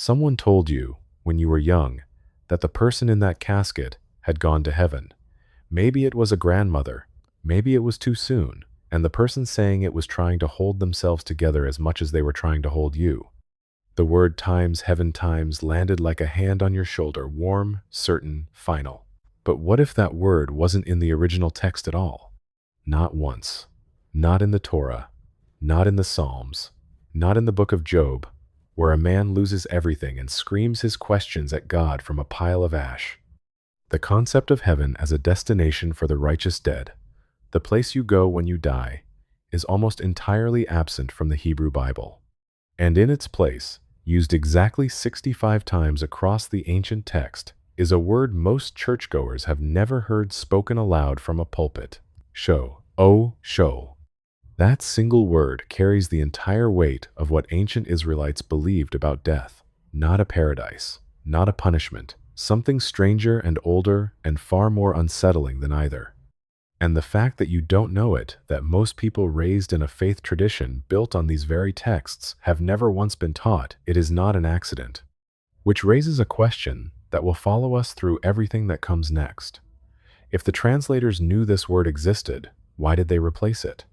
Someone told you, when you were young, that the person in that casket had gone to heaven. Maybe it was a grandmother, maybe it was too soon, and the person saying it was trying to hold themselves together as much as they were trying to hold you. The word times, heaven times, landed like a hand on your shoulder, warm, certain, final. But what if that word wasn't in the original text at all? Not once. Not in the Torah. Not in the Psalms. Not in the book of Job, where a man loses everything and screams his questions at God from a pile of ash. The concept of heaven as a destination for the righteous dead, the place you go when you die, is almost entirely absent from the Hebrew Bible. And in its place, used exactly 65 times across the ancient text, is a word most churchgoers have never heard spoken aloud from a pulpit. Sheol. Oh, Sheol. That single word carries the entire weight of what ancient Israelites believed about death. Not a paradise, not a punishment, something stranger and older and far more unsettling than either. And the fact that you don't know it, that most people raised in a faith tradition built on these very texts have never once been taught, it is not an accident. Which raises a question that will follow us through everything that comes next. If the translators knew this word existed, why did they replace it?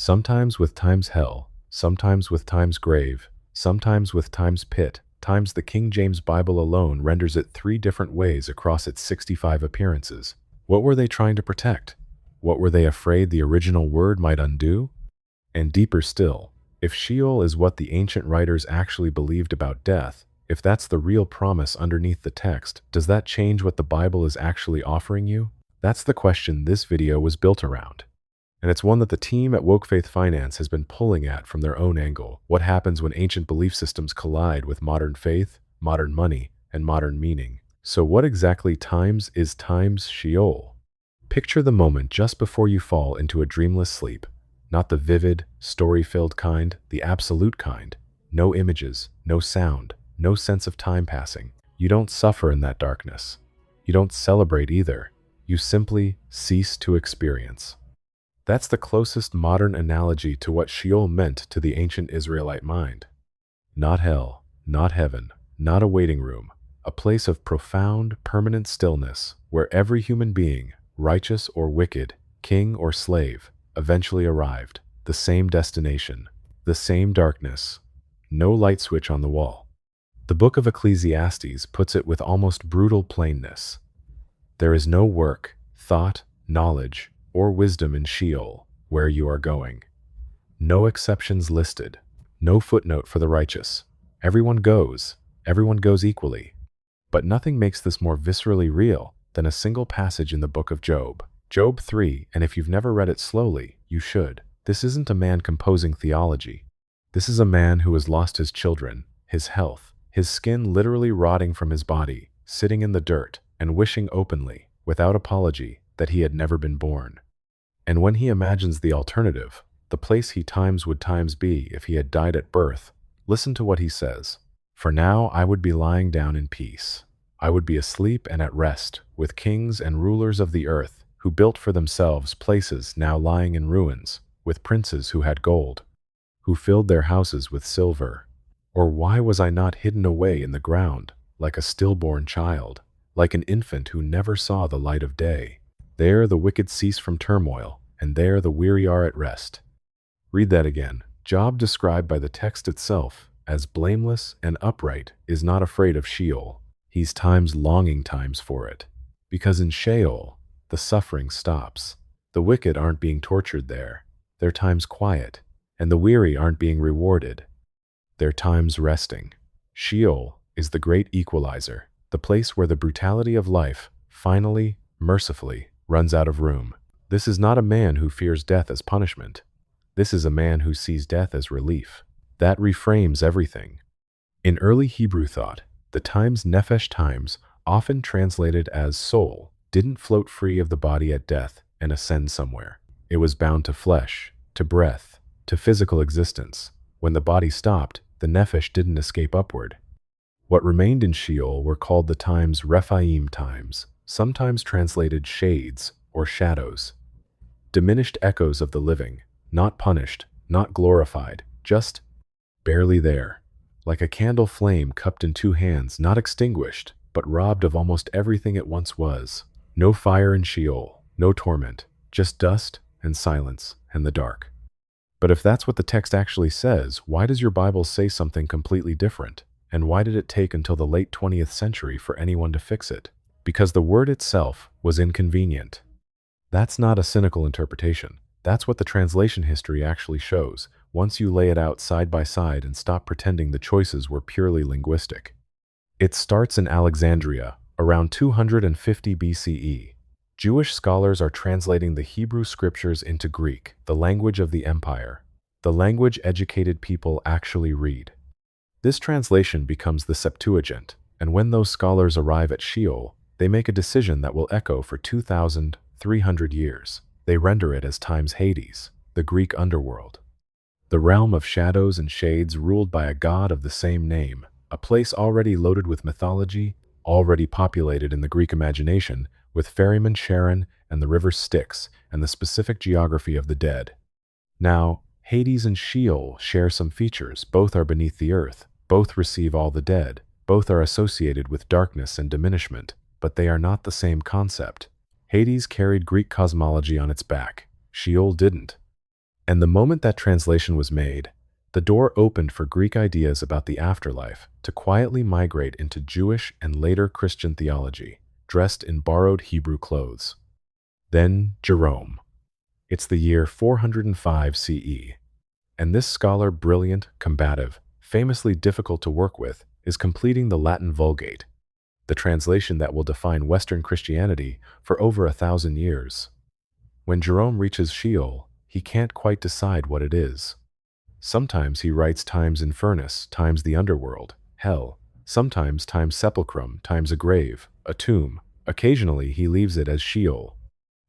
Sometimes with times hell, sometimes with times grave, sometimes with times pit, times the King James Bible alone renders it 3 different ways across its 65 appearances. What were they trying to protect? What were they afraid the original word might undo? And deeper still, if Sheol is what the ancient writers actually believed about death, if that's the real promise underneath the text, does that change what the Bible is actually offering you? That's the question this video was built around. And it's one that the team at WokeFaith Finance has been pulling at from their own angle. What happens when ancient belief systems collide with modern faith, modern money, and modern meaning? So what exactly times is times Sheol? Picture the moment just before you fall into a dreamless sleep. Not the vivid, story-filled kind, the absolute kind. No images, no sound, no sense of time passing. You don't suffer in that darkness. You don't celebrate either. You simply cease to experience. That's the closest modern analogy to what Sheol meant to the ancient Israelite mind. Not hell, not heaven, not a waiting room, a place of profound, permanent stillness where every human being, righteous or wicked, king or slave, eventually arrived. The same destination, the same darkness, no light switch on the wall. The book of Ecclesiastes puts it with almost brutal plainness. There is no work, thought, knowledge, or wisdom in Sheol, where you are going. No exceptions listed, no footnote for the righteous. Everyone goes equally. But nothing makes this more viscerally real than a single passage in the book of Job. Job 3, and if you've never read it slowly, you should. This isn't a man composing theology. This is a man who has lost his children, his health, his skin literally rotting from his body, sitting in the dirt, and wishing openly, without apology, that he had never been born. And when he imagines the alternative, the place he times would times be if he had died at birth, listen to what he says. For now I would be lying down in peace. I would be asleep and at rest with kings and rulers of the earth who built for themselves places now lying in ruins, with princes who had gold, who filled their houses with silver. Or why was I not hidden away in the ground, like a stillborn child, like an infant who never saw the light of day? There the wicked cease from turmoil, and there the weary are at rest. Read that again. Job, described by the text itself as blameless and upright, is not afraid of Sheol. He's times longing times for it. Because in Sheol, the suffering stops. The wicked aren't being tortured there. Their times quiet, and the weary aren't being rewarded. Their times resting. Sheol is the great equalizer, the place where the brutality of life, finally, mercifully, runs out of room. This is not a man who fears death as punishment. This is a man who sees death as relief. That reframes everything. In early Hebrew thought, the times nephesh times, often translated as soul, didn't float free of the body at death and ascend somewhere. It was bound to flesh, to breath, to physical existence. When the body stopped, the nephesh didn't escape upward. What remained in Sheol were called the times Rephaim times, sometimes translated shades or shadows. Diminished echoes of the living, not punished, not glorified, just barely there, like a candle flame cupped in two hands, not extinguished, but robbed of almost everything it once was. No fire in Sheol, no torment, just dust and silence and the dark. But if that's what the text actually says, why does your Bible say something completely different? And why did it take until the late 20th century for anyone to fix it? Because the word itself was inconvenient. That's not a cynical interpretation. That's what the translation history actually shows, once you lay it out side by side and stop pretending the choices were purely linguistic. It starts in Alexandria, around 250 BCE. Jewish scholars are translating the Hebrew scriptures into Greek, the language of the empire, the language educated people actually read. This translation becomes the Septuagint, and when those scholars arrive at Sheol, they make a decision that will echo for 2,300 years. They render it as time's Hades, the Greek underworld, the realm of shadows and shades ruled by a god of the same name, a place already loaded with mythology, already populated in the Greek imagination, with ferryman Charon and the river Styx and the specific geography of the dead. Now, Hades and Sheol share some features. Both are beneath the earth, both receive all the dead, both are associated with darkness and diminishment, but they are not the same concept. Hades carried Greek cosmology on its back, Sheol didn't. And the moment that translation was made, the door opened for Greek ideas about the afterlife to quietly migrate into Jewish and later Christian theology, dressed in borrowed Hebrew clothes. Then Jerome. It's the year 405 CE. And this scholar, brilliant, combative, famously difficult to work with, is completing the Latin Vulgate, the translation that will define Western Christianity for over 1,000 years. When Jerome reaches Sheol, he can't quite decide what it is. Sometimes he writes times infernus, times the underworld, hell, sometimes times sepulchrum, times a grave, a tomb. Occasionally he leaves it as Sheol.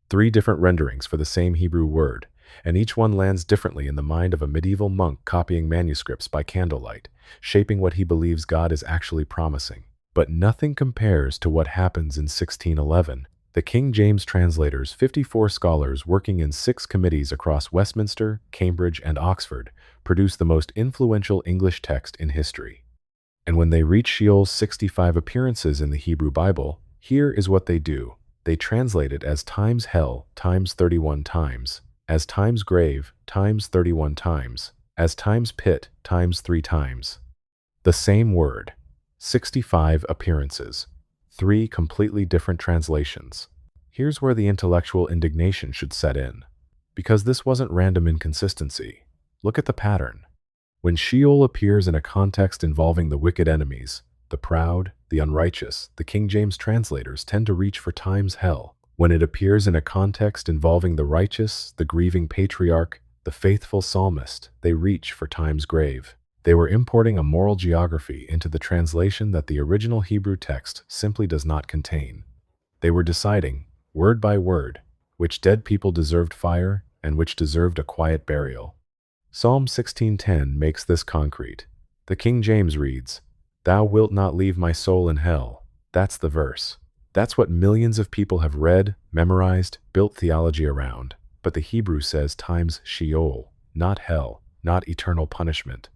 3 different renderings for the same Hebrew word, and each one lands differently in the mind of a medieval monk copying manuscripts by candlelight, shaping what he believes God is actually promising. But nothing compares to what happens in 1611. The King James translators, 54 scholars working in 6 committees across Westminster, Cambridge, and Oxford, produce the most influential English text in history. And when they reach Sheol's 65 appearances in the Hebrew Bible, here is what they do. They translate it as times hell, times 31 times, as times grave, times 31 times, as times pit, times 3 times. The same word. 65 appearances. 3 completely different translations. Here's where the intellectual indignation should set in. Because this wasn't random inconsistency. Look at the pattern. When Sheol appears in a context involving the wicked enemies, the proud, the unrighteous, the King James translators tend to reach for times hell. When it appears in a context involving the righteous, the grieving patriarch, the faithful psalmist, they reach for times grave. They were importing a moral geography into the translation that the original Hebrew text simply does not contain. They were deciding, word by word, which dead people deserved fire and which deserved a quiet burial. Psalm 16:10 makes this concrete. The King James reads, "Thou wilt not leave my soul in hell." That's the verse. That's what millions of people have read, memorized, built theology around. But the Hebrew says times Sheol, not hell, not eternal punishment.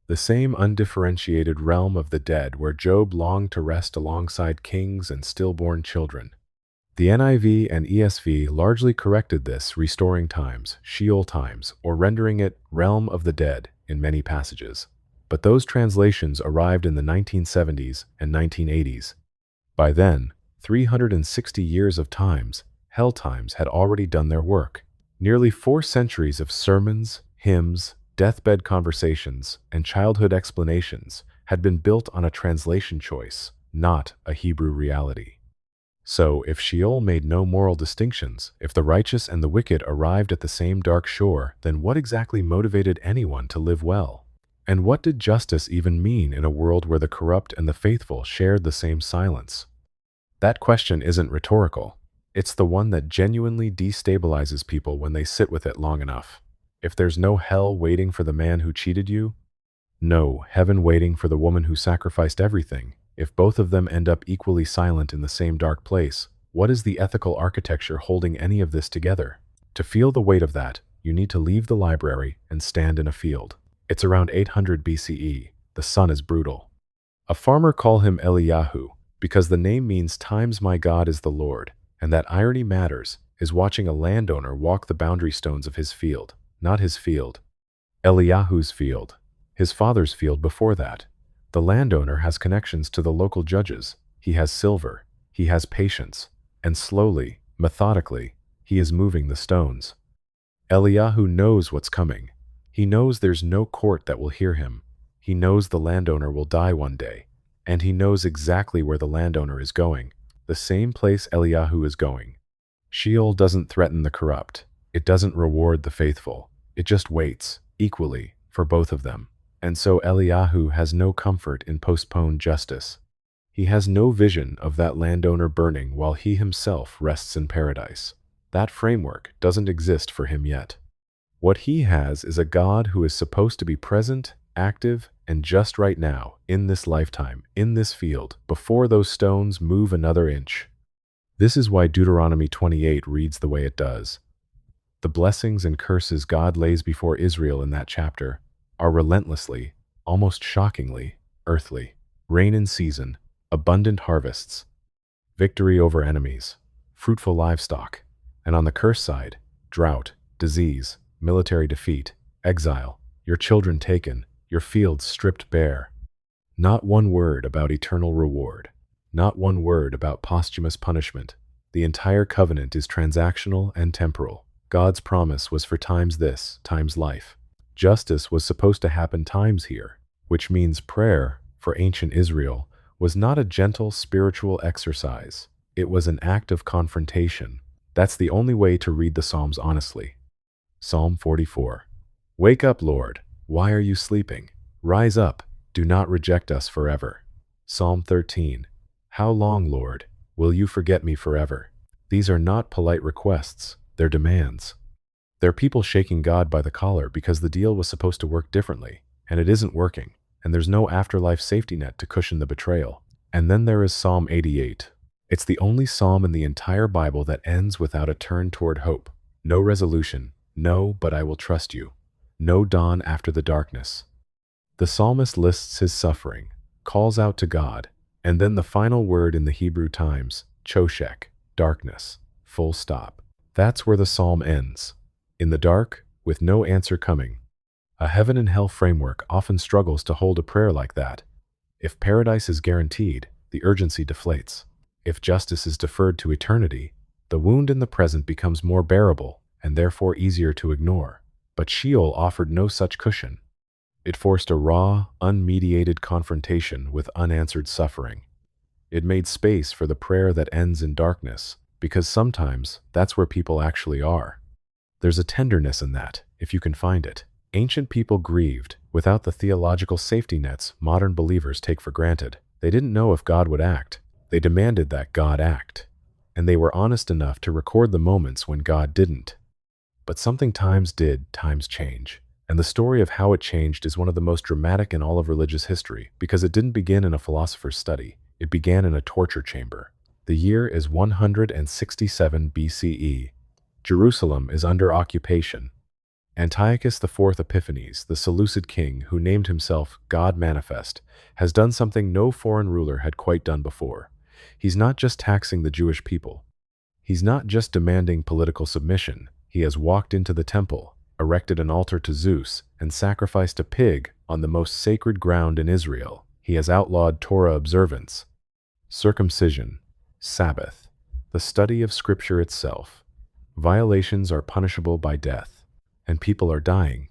The same undifferentiated realm of the dead where Job longed to rest alongside kings and stillborn children. The NIV and ESV largely corrected this, restoring times, Sheol times, or rendering it realm of the dead in many passages. But those translations arrived in the 1970s and 1980s. By then, 360 years of times, hell times, had already done their work. Nearly 4 centuries of sermons, hymns, deathbed conversations, and childhood explanations had been built on a translation choice, not a Hebrew reality. So, if Sheol made no moral distinctions, if the righteous and the wicked arrived at the same dark shore, then what exactly motivated anyone to live well? And what did justice even mean in a world where the corrupt and the faithful shared the same silence? That question isn't rhetorical. It's the one that genuinely destabilizes people when they sit with it long enough. If there's no hell waiting for the man who cheated you, no heaven waiting for the woman who sacrificed everything, if both of them end up equally silent in the same dark place, what is the ethical architecture holding any of this together? To feel the weight of that, you need to leave the library and stand in a field. It's around 800 BCE. The sun is brutal. A farmer call him Eliyahu, because the name means times my God is the Lord, and that irony matters, is watching a landowner walk the boundary stones of his field, not his field. Eliyahu's field. His father's field before that. The landowner has connections to the local judges. He has silver. He has patience. And slowly, methodically, he is moving the stones. Eliyahu knows what's coming. He knows there's no court that will hear him. He knows the landowner will die one day. And he knows exactly where the landowner is going, the same place Eliyahu is going. Sheol doesn't threaten the corrupt. It doesn't reward the faithful. It just waits, equally, for both of them. And so Eliyahu has no comfort in postponed justice. He has no vision of that landowner burning while he himself rests in paradise. That framework doesn't exist for him yet. What he has is a God who is supposed to be present, active, and just right now, in this lifetime, in this field, before those stones move another inch. This is why Deuteronomy 28 reads the way it does. The blessings and curses God lays before Israel in that chapter are relentlessly, almost shockingly, earthly. Rain in season, abundant harvests, victory over enemies, fruitful livestock, and on the curse side, drought, disease, military defeat, exile, your children taken, your fields stripped bare. Not one word about eternal reward. Not one word about posthumous punishment. The entire covenant is transactional and temporal. God's promise was for times this, times life. Justice was supposed to happen times here, which means prayer, for ancient Israel, was not a gentle spiritual exercise. It was an act of confrontation. That's the only way to read the Psalms honestly. Psalm 44. Wake up, Lord. Why are you sleeping? Rise up. Do not reject us forever. Psalm 13. How long, Lord, will you forget me forever? These are not polite requests. They're demands. They're people shaking God by the collar because the deal was supposed to work differently, and it isn't working, and there's no afterlife safety net to cushion the betrayal. And then there is Psalm 88. It's the only psalm in the entire Bible that ends without a turn toward hope. No resolution. No, but I will trust you. No dawn after the darkness. The psalmist lists his suffering, calls out to God, and then the final word in the Hebrew times, choshek, darkness, full stop. That's where the psalm ends. In the dark, with no answer coming. A heaven and hell framework often struggles to hold a prayer like that. If paradise is guaranteed, the urgency deflates. If justice is deferred to eternity, the wound in the present becomes more bearable and therefore easier to ignore. But Sheol offered no such cushion. It forced a raw, unmediated confrontation with unanswered suffering. It made space for the prayer that ends in darkness, because sometimes that's where people actually are. There's a tenderness in that, if you can find it. Ancient people grieved without the theological safety nets modern believers take for granted. They didn't know if God would act. They demanded that God act. And they were honest enough to record the moments when God didn't. But something times did, times change. And the story of how it changed is one of the most dramatic in all of religious history, because it didn't begin in a philosopher's study. It began in a torture chamber. The year is 167 BCE. Jerusalem is under occupation. Antiochus IV Epiphanes, the Seleucid king who named himself God Manifest, has done something no foreign ruler had quite done before. He's not just taxing the Jewish people. He's not just demanding political submission. He has walked into the temple, erected an altar to Zeus, and sacrificed a pig on the most sacred ground in Israel. He has outlawed Torah observance, circumcision, Sabbath, the study of Scripture itself. Violations are punishable by death, and people are dying.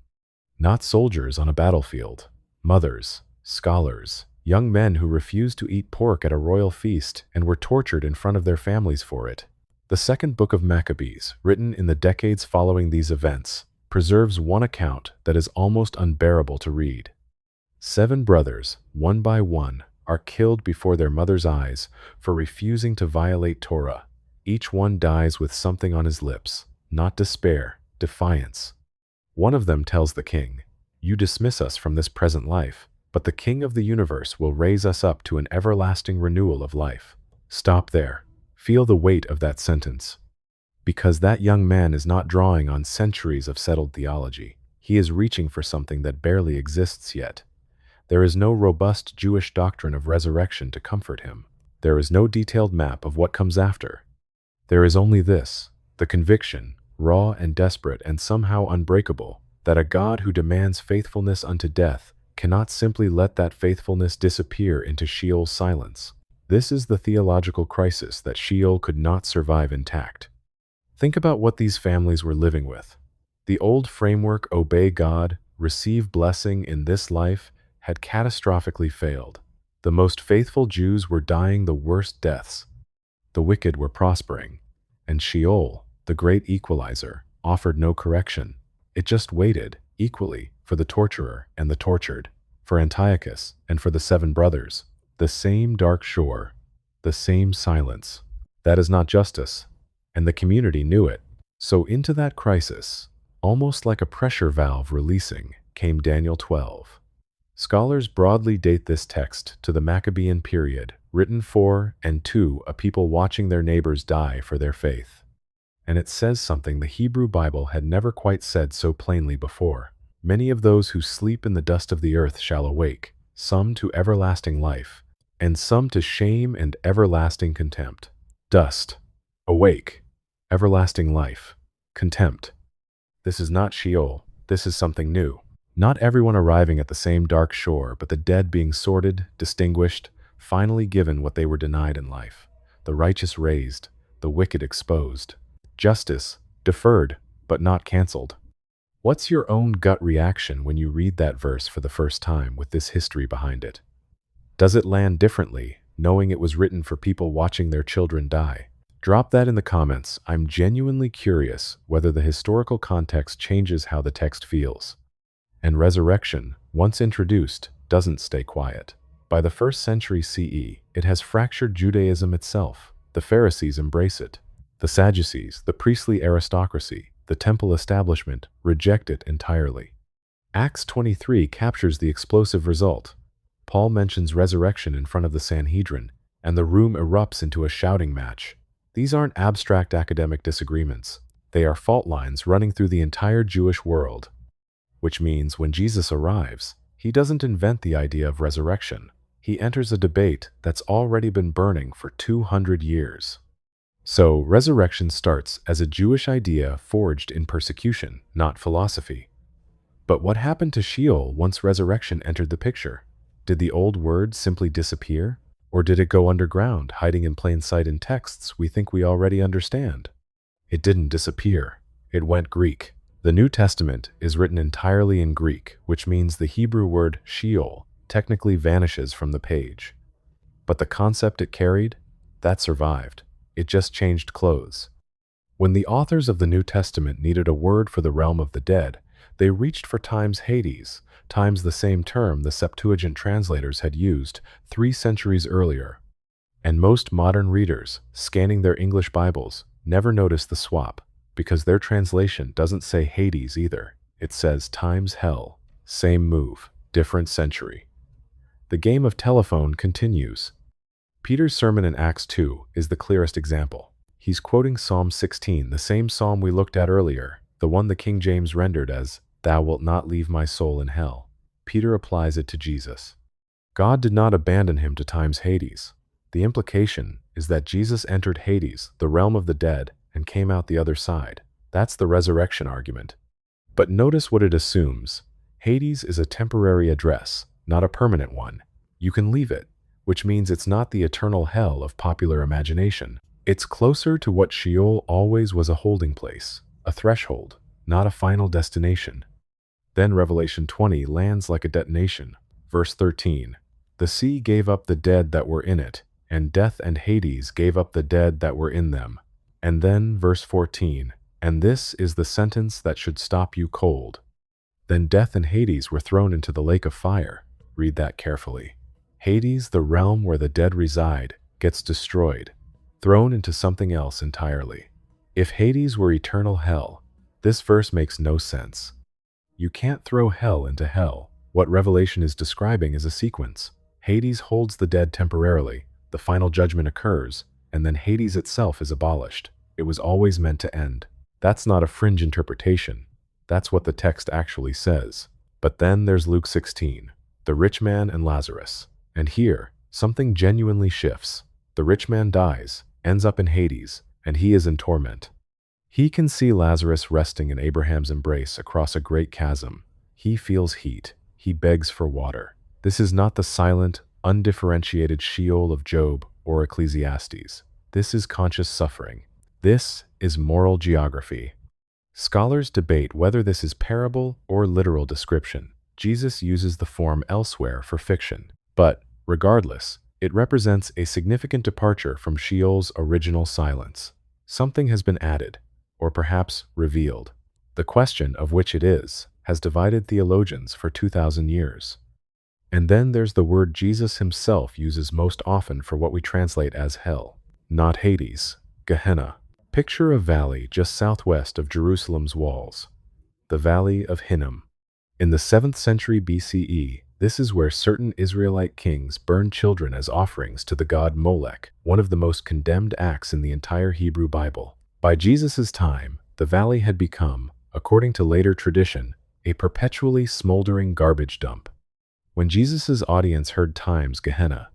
Not soldiers on a battlefield, mothers, scholars, young men who refused to eat pork at a royal feast and were tortured in front of their families for it. The second book of Maccabees, written in the decades following these events, preserves one account that is almost unbearable to read. 7 brothers, one by one, are killed before their mother's eyes for refusing to violate Torah. Each one dies with something on his lips, not despair, defiance. One of them tells the king, "You dismiss us from this present life, but the King of the universe will raise us up to an everlasting renewal of life." Stop there. Feel the weight of that sentence. Because that young man is not drawing on centuries of settled theology. He is reaching for something that barely exists yet. There is no robust Jewish doctrine of resurrection to comfort him. There is no detailed map of what comes after. There is only this, the conviction, raw and desperate and somehow unbreakable, that a God who demands faithfulness unto death cannot simply let that faithfulness disappear into Sheol's silence. This is the theological crisis that Sheol could not survive intact. Think about what these families were living with. The old framework, obey God, receive blessing in this life, had catastrophically failed. The most faithful Jews were dying the worst deaths. The wicked were prospering. And Sheol, the great equalizer, offered no correction. It just waited, equally, for the torturer and the tortured, for Antiochus and for the 7 brothers. The same dark shore, the same silence. That is not justice, and the community knew it. So into that crisis, almost like a pressure valve releasing, came Daniel 12. Scholars broadly date this text to the Maccabean period, written for and to a people watching their neighbors die for their faith. And it says something the Hebrew Bible had never quite said so plainly before. Many of those who sleep in the dust of the earth shall awake, some to everlasting life, and some to shame and everlasting contempt. Dust, awake, everlasting life, contempt. This is not Sheol, this is something new. Not everyone arriving at the same dark shore, but the dead being sorted, distinguished, finally given what they were denied in life. The righteous raised, the wicked exposed. Justice, deferred, but not canceled. What's your own gut reaction when you read that verse for the first time with this history behind it? Does it land differently, knowing it was written for people watching their children die? Drop that in the comments. I'm genuinely curious whether the historical context changes how the text feels. And resurrection, once introduced, doesn't stay quiet. By the 1st century CE, it has fractured Judaism itself. The Pharisees embrace it. The Sadducees, the priestly aristocracy, the temple establishment, reject it entirely. Acts 23 captures the explosive result. Paul mentions resurrection in front of the Sanhedrin, and the room erupts into a shouting match. These aren't abstract academic disagreements. They are fault lines running through the entire Jewish world. Which means when Jesus arrives, he doesn't invent the idea of resurrection. He enters a debate that's already been burning for 200 years. So, resurrection starts as a Jewish idea forged in persecution, not philosophy. But what happened to Sheol once resurrection entered the picture? Did the old word simply disappear? Or did it go underground, hiding in plain sight in texts we think we already understand? It didn't disappear. It went Greek. The New Testament is written entirely in Greek, which means the Hebrew word Sheol technically vanishes from the page. But the concept it carried, that survived. It just changed clothes. When the authors of the New Testament needed a word for the realm of the dead, they reached for times Hades, times the same term the Septuagint translators had used 3 centuries earlier. And most modern readers, scanning their English Bibles, never notice the swap, because their translation doesn't say Hades either. It says times hell. Same move, different century. The game of telephone continues. Peter's sermon in Acts 2 is the clearest example. He's quoting Psalm 16, the same psalm we looked at earlier, the one the King James rendered as, "Thou wilt not leave my soul in hell." Peter applies it to Jesus. God did not abandon him to times Hades. The implication is that Jesus entered Hades, the realm of the dead, and came out the other side. That's the resurrection argument. But notice what it assumes. Hades is a temporary address, not a permanent one. You can leave it, which means it's not the eternal hell of popular imagination. It's closer to what Sheol always was, a holding place, a threshold, not a final destination. Then Revelation 20 lands like a detonation. Verse 13, "The sea gave up the dead that were in it, and death and Hades gave up the dead that were in them." And then verse 14, "And this is the sentence that should stop you cold." Then death and Hades were thrown into the lake of fire. Read that carefully. Hades, the realm where the dead reside, gets destroyed, thrown into something else entirely. If Hades were eternal hell, this verse makes no sense. You can't throw hell into hell. What Revelation is describing is a sequence. Hades holds the dead temporarily, the final judgment occurs, and then Hades itself is abolished. It was always meant to end. That's not a fringe interpretation. That's what the text actually says. But then there's Luke 16. the rich man and Lazarus. And here, something genuinely shifts. The rich man dies, ends up in Hades, and he is in torment. He can see Lazarus resting in Abraham's embrace across a great chasm. He feels heat. He begs for water. This is not the silent, undifferentiated Sheol of Job or Ecclesiastes. This is conscious suffering. This is moral geography. Scholars debate whether this is parable or literal description. Jesus uses the form elsewhere for fiction. But, regardless, it represents a significant departure from Sheol's original silence. Something has been added, or perhaps revealed. The question of which it is has divided theologians for 2,000 years. And then there's the word Jesus himself uses most often for what we translate as hell. Not Hades, Gehenna. Picture a valley just southwest of Jerusalem's walls. The Valley of Hinnom. In the 7th century BCE, this is where certain Israelite kings burned children as offerings to the god Molech, one of the most condemned acts in the entire Hebrew Bible. By Jesus' time, the valley had become, according to later tradition, a perpetually smoldering garbage dump. When Jesus' audience heard Time's Gehenna,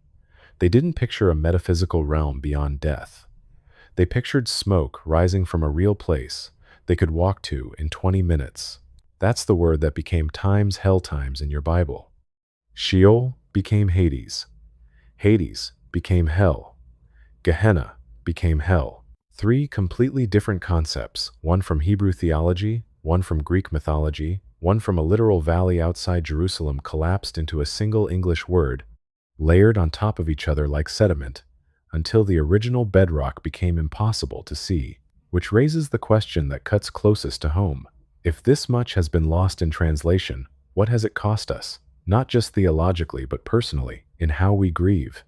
they didn't picture a metaphysical realm beyond death. They pictured smoke rising from a real place they could walk to in 20 minutes. That's the word that became Time's hell times in your Bible. Sheol became Hades. Hades became hell. Gehenna became hell. Three completely different concepts, one from Hebrew theology, one from Greek mythology, one from a literal valley outside Jerusalem, collapsed into a single English word, layered on top of each other like sediment, until the original bedrock became impossible to see, which raises the question that cuts closest to home. If this much has been lost in translation, what has it cost us? Not just theologically, but personally, in how we grieve,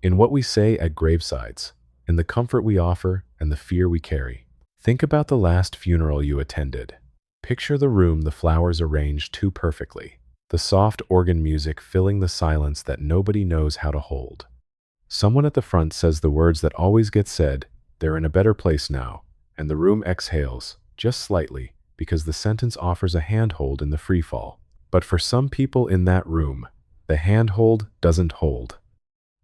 in what we say at gravesides, in the comfort we offer and the fear we carry. Think about the last funeral you attended. Picture the room, the flowers arranged too perfectly, the soft organ music filling the silence that nobody knows how to hold. Someone at the front says the words that always get said, "They're in a better place now," and the room exhales, just slightly, because the sentence offers a handhold in the freefall. But for some people in that room, the handhold doesn't hold.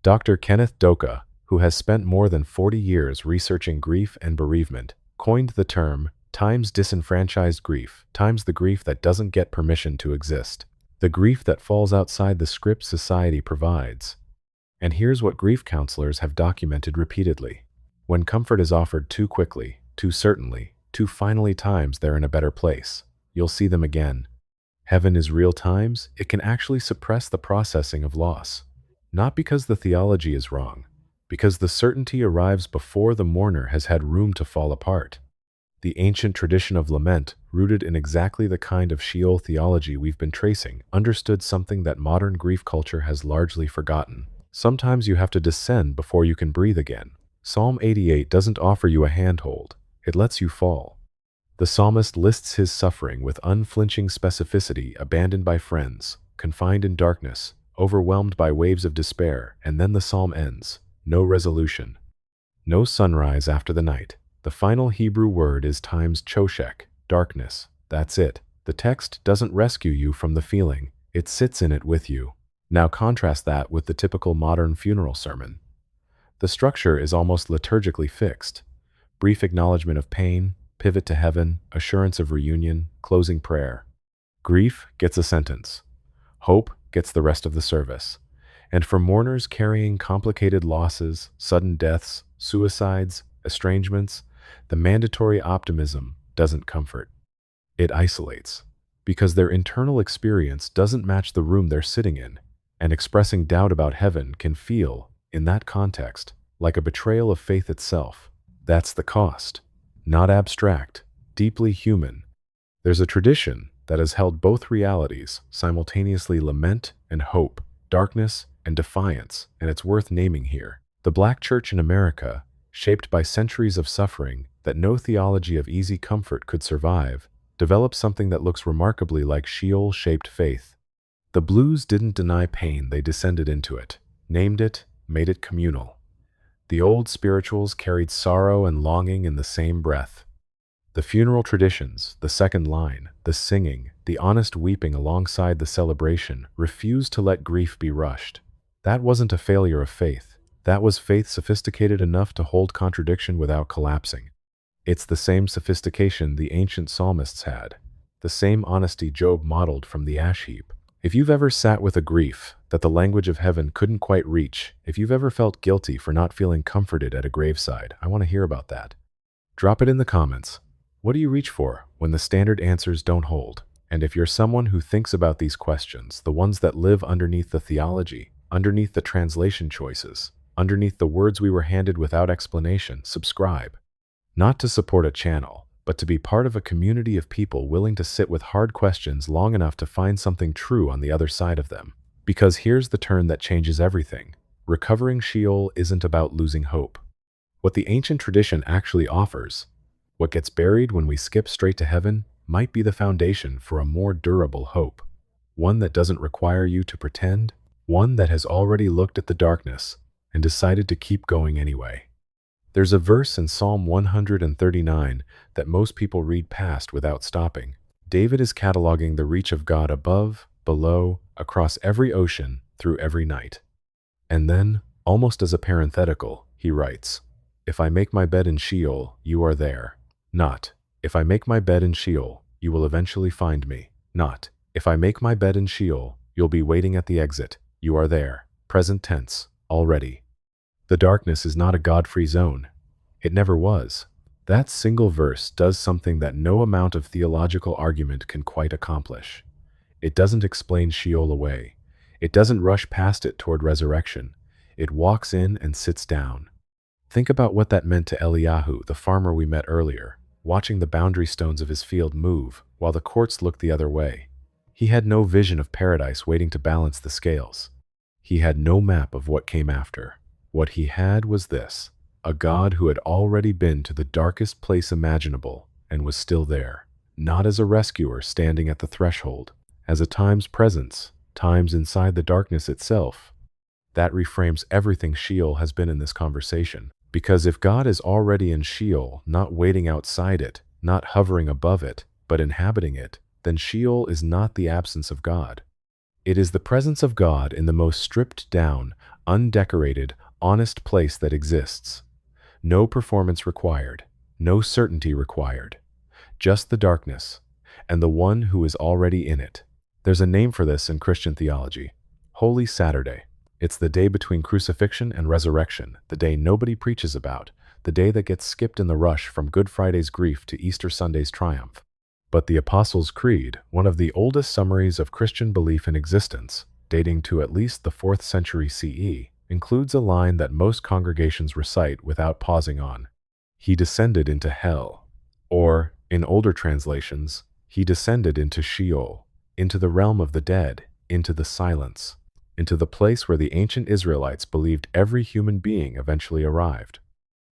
Dr. Kenneth Doka, who has spent more than 40 years researching grief and bereavement, coined the term Time's disenfranchised grief. Time's the grief that doesn't get permission to exist, the grief that falls outside the script society provides. And here's what grief counselors have documented repeatedly. When comfort is offered too quickly, too certainly, too finally, times they're in a better place. You'll see them again. Heaven is real times, it can actually suppress the processing of loss. Not because the theology is wrong, because the certainty arrives before the mourner has had room to fall apart. The ancient tradition of lament, rooted in exactly the kind of Sheol theology we've been tracing, understood something that modern grief culture has largely forgotten. Sometimes you have to descend before you can breathe again. Psalm 88 doesn't offer you a handhold, it lets you fall. The psalmist lists his suffering with unflinching specificity, abandoned by friends, confined in darkness, overwhelmed by waves of despair, and then the psalm ends. No resolution. No sunrise after the night. The final Hebrew word is time's choshek, darkness. That's it. The text doesn't rescue you from the feeling, it sits in it with you. Now contrast that with the typical modern funeral sermon. The structure is almost liturgically fixed. Brief acknowledgement of pain, pivot to heaven, assurance of reunion, closing prayer. Grief gets a sentence. Hope gets the rest of the service. And for mourners carrying complicated losses, sudden deaths, suicides, estrangements, the mandatory optimism doesn't comfort. It isolates, because their internal experience doesn't match the room they're sitting in, and expressing doubt about heaven can feel, in that context, like a betrayal of faith itself. That's the cost. Not abstract, deeply human. There's a tradition that has held both realities, simultaneously lament and hope, darkness and defiance, and it's worth naming here. The Black Church in America, shaped by centuries of suffering that no theology of easy comfort could survive, developed something that looks remarkably like Sheol-shaped faith. The Blues didn't deny pain, they descended into it, named it, made it communal. The old spirituals carried sorrow and longing in the same breath. The funeral traditions, the second line, the singing, the honest weeping alongside the celebration, refused to let grief be rushed. That wasn't a failure of faith. That was faith sophisticated enough to hold contradiction without collapsing. It's the same sophistication the ancient psalmists had, the same honesty Job modeled from the ash heap. If you've ever sat with a grief that the language of heaven couldn't quite reach, if you've ever felt guilty for not feeling comforted at a graveside, I want to hear about that. Drop it in the comments. What do you reach for when the standard answers don't hold? And if you're someone who thinks about these questions, the ones that live underneath the theology, underneath the translation choices, underneath the words we were handed without explanation, subscribe. Not to support a channel, but to be part of a community of people willing to sit with hard questions long enough to find something true on the other side of them. Because here's the turn that changes everything. Recovering Sheol isn't about losing hope. What the ancient tradition actually offers, what gets buried when we skip straight to heaven, might be the foundation for a more durable hope. One that doesn't require you to pretend, one that has already looked at the darkness and decided to keep going anyway. There's a verse in Psalm 139 that most people read past without stopping. David is cataloging the reach of God above, below, across every ocean, through every night. And then, almost as a parenthetical, he writes, "If I make my bed in Sheol, you are there." Not, "If I make my bed in Sheol, you will eventually find me." Not, "If I make my bed in Sheol, you'll be waiting at the exit. You are there." Present tense, already. The darkness is not a God-free zone. It never was. That single verse does something that no amount of theological argument can quite accomplish. It doesn't explain Sheol away. It doesn't rush past it toward resurrection. It walks in and sits down. Think about what that meant to Eliyahu, the farmer we met earlier, watching the boundary stones of his field move while the courts looked the other way. He had no vision of paradise waiting to balance the scales. He had no map of what came after. What he had was this: a God who had already been to the darkest place imaginable and was still there, not as a rescuer standing at the threshold, as a time's presence, times inside the darkness itself. That reframes everything Sheol has been in this conversation. Because if God is already in Sheol, not waiting outside it, not hovering above it, but inhabiting it, then Sheol is not the absence of God. It is the presence of God in the most stripped down, undecorated, honest place that exists. No performance required, no certainty required, just the darkness, and the one who is already in it. There's a name for this in Christian theology: Holy Saturday. It's the day between crucifixion and resurrection, the day nobody preaches about, the day that gets skipped in the rush from Good Friday's grief to Easter Sunday's triumph. But the Apostles' Creed, one of the oldest summaries of Christian belief in existence, dating to at least the 4th century CE, includes a line that most congregations recite without pausing on. He descended into hell. Or, in older translations, he descended into Sheol, into the realm of the dead, into the silence, into the place where the ancient Israelites believed every human being eventually arrived.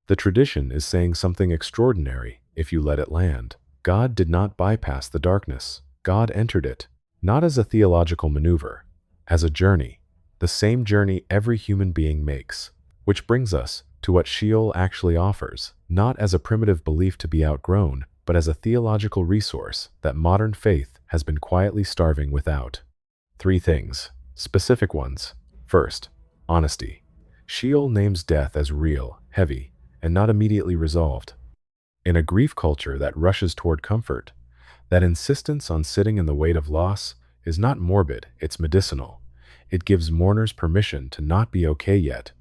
The tradition is saying something extraordinary if you let it land. God did not bypass the darkness. God entered it, not as a theological maneuver, as a journey. The same journey every human being makes. Which brings us to what Sheol actually offers, not as a primitive belief to be outgrown, but as a theological resource that modern faith has been quietly starving without. 3 things, specific ones. First, honesty. Sheol names death as real, heavy, and not immediately resolved. In a grief culture that rushes toward comfort, that insistence on sitting in the weight of loss is not morbid, it's medicinal. It gives mourners permission to not be okay yet.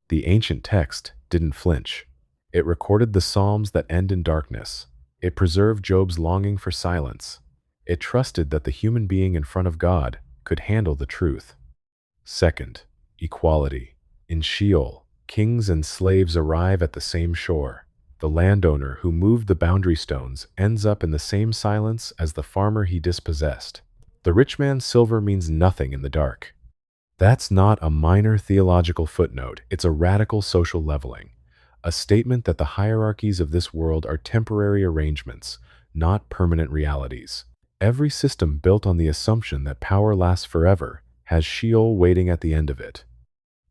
The ancient text didn't flinch. It recorded the Psalms that end in darkness. It preserved Job's longing for silence. It trusted that the human being in front of God could handle the truth. Second, equality. In Sheol, kings and slaves arrive at the same shore. The landowner who moved the boundary stones ends up in the same silence as the farmer he dispossessed. The rich man's silver means nothing in the dark. That's not a minor theological footnote, it's a radical social leveling, a statement that the hierarchies of this world are temporary arrangements, not permanent realities. Every system built on the assumption that power lasts forever has Sheol waiting at the end of it.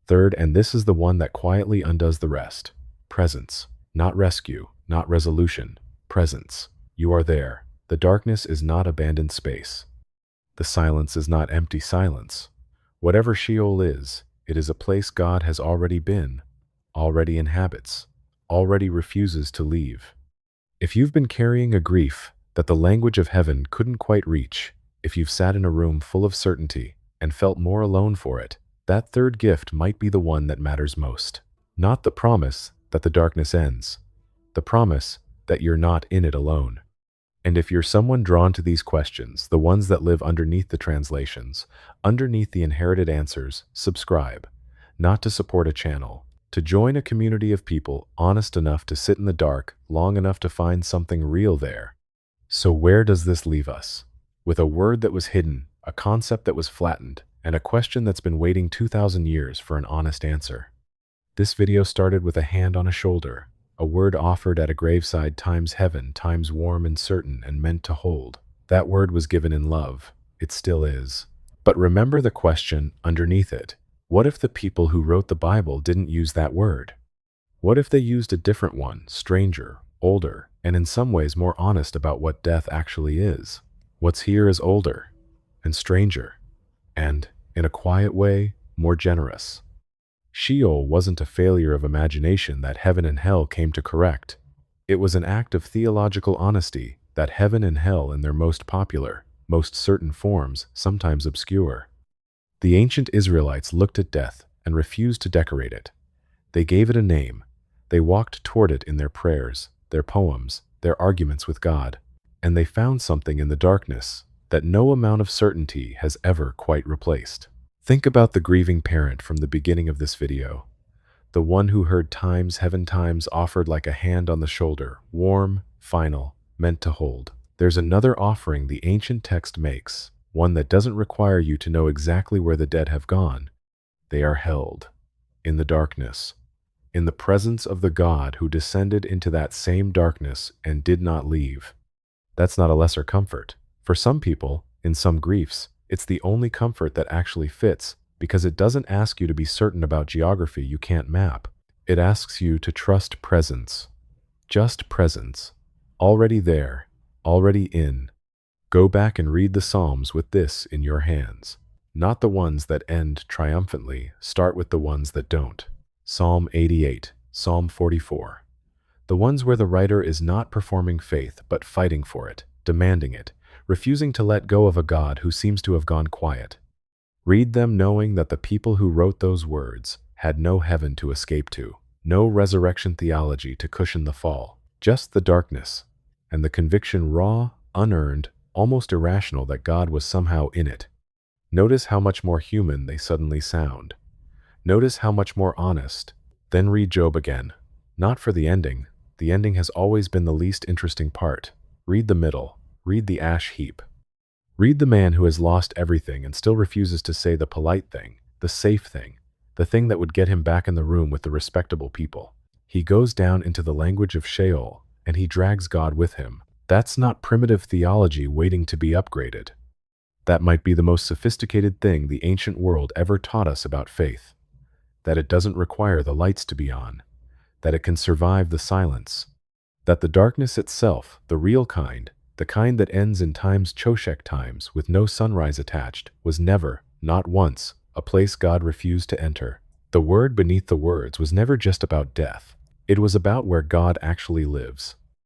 Third, and this is the one that quietly undoes the rest: presence, not rescue, not resolution, presence. You are there. The The darkness is not abandoned space. The silence is not empty silence. Whatever Sheol is, it is a place God has already been, already inhabits, already refuses to leave. If you've been carrying a grief that the language of heaven couldn't quite reach, if you've sat in a room full of certainty and felt more alone for it, that third gift might be the one that matters most. Not the promise that the darkness ends, the promise that you're not in it alone. And if you're someone drawn to these questions, the ones that live underneath the translations, underneath the inherited answers, subscribe. Not to support a channel, to join a community of people honest enough to sit in the dark long enough to find something real there. So where does this leave us? With a word that was hidden, a concept that was flattened, and a question that's been waiting 2,000 years for an honest answer. This video started with a hand on a shoulder, a word offered at a graveside times heaven, times warm and certain and meant to hold. That word was given in love. It still is. But remember the question underneath it. What if the people who wrote the Bible didn't use that word? What if they used a different one, stranger, older, and in some ways more honest about what death actually is? What's here is older and stranger, and, in a quiet way, more generous. Sheol wasn't a failure of imagination that heaven and hell came to correct. It was an act of theological honesty that heaven and hell in their most popular, most certain forms sometimes obscure. The ancient Israelites looked at death and refused to decorate it. They gave it a name. They walked toward it in their prayers, their poems, their arguments with God. And they found something in the darkness that no amount of certainty has ever quite replaced. Think about the grieving parent from the beginning of this video. The one who heard times, heaven times offered like a hand on the shoulder, warm, final, meant to hold. There's another offering the ancient text makes, one that doesn't require you to know exactly where the dead have gone. They are held in the darkness, in the presence of the God who descended into that same darkness and did not leave. That's not a lesser comfort. For some people, in some griefs, it's the only comfort that actually fits because it doesn't ask you to be certain about geography you can't map. It asks you to trust presence. Just presence. Already there, already in. Go back and read the Psalms with this in your hands. Not the ones that end triumphantly, start with the ones that don't. Psalm 88, Psalm 44. The ones where the writer is not performing faith but fighting for it, demanding it, refusing to let go of a God who seems to have gone quiet. Read them knowing that the people who wrote those words had no heaven to escape to, no resurrection theology to cushion the fall, just the darkness, and the conviction raw, unearned, almost irrational that God was somehow in it. Notice how much more human they suddenly sound. Notice how much more honest. Then read Job again. Not for the ending. The ending has always been the least interesting part. Read the middle. Read the ash heap. Read the man who has lost everything and still refuses to say the polite thing, the safe thing, the thing that would get him back in the room with the respectable people. He goes down into the language of Sheol, and he drags God with him. That's not primitive theology waiting to be upgraded. That might be the most sophisticated thing the ancient world ever taught us about faith. That it doesn't require the lights to be on. That it can survive the silence. That the darkness itself, the real kind, the kind that ends in time's Choshek times with no sunrise attached, was never, not once, a place God refused to enter. The word beneath the words was never just about death. It was about where God actually lives.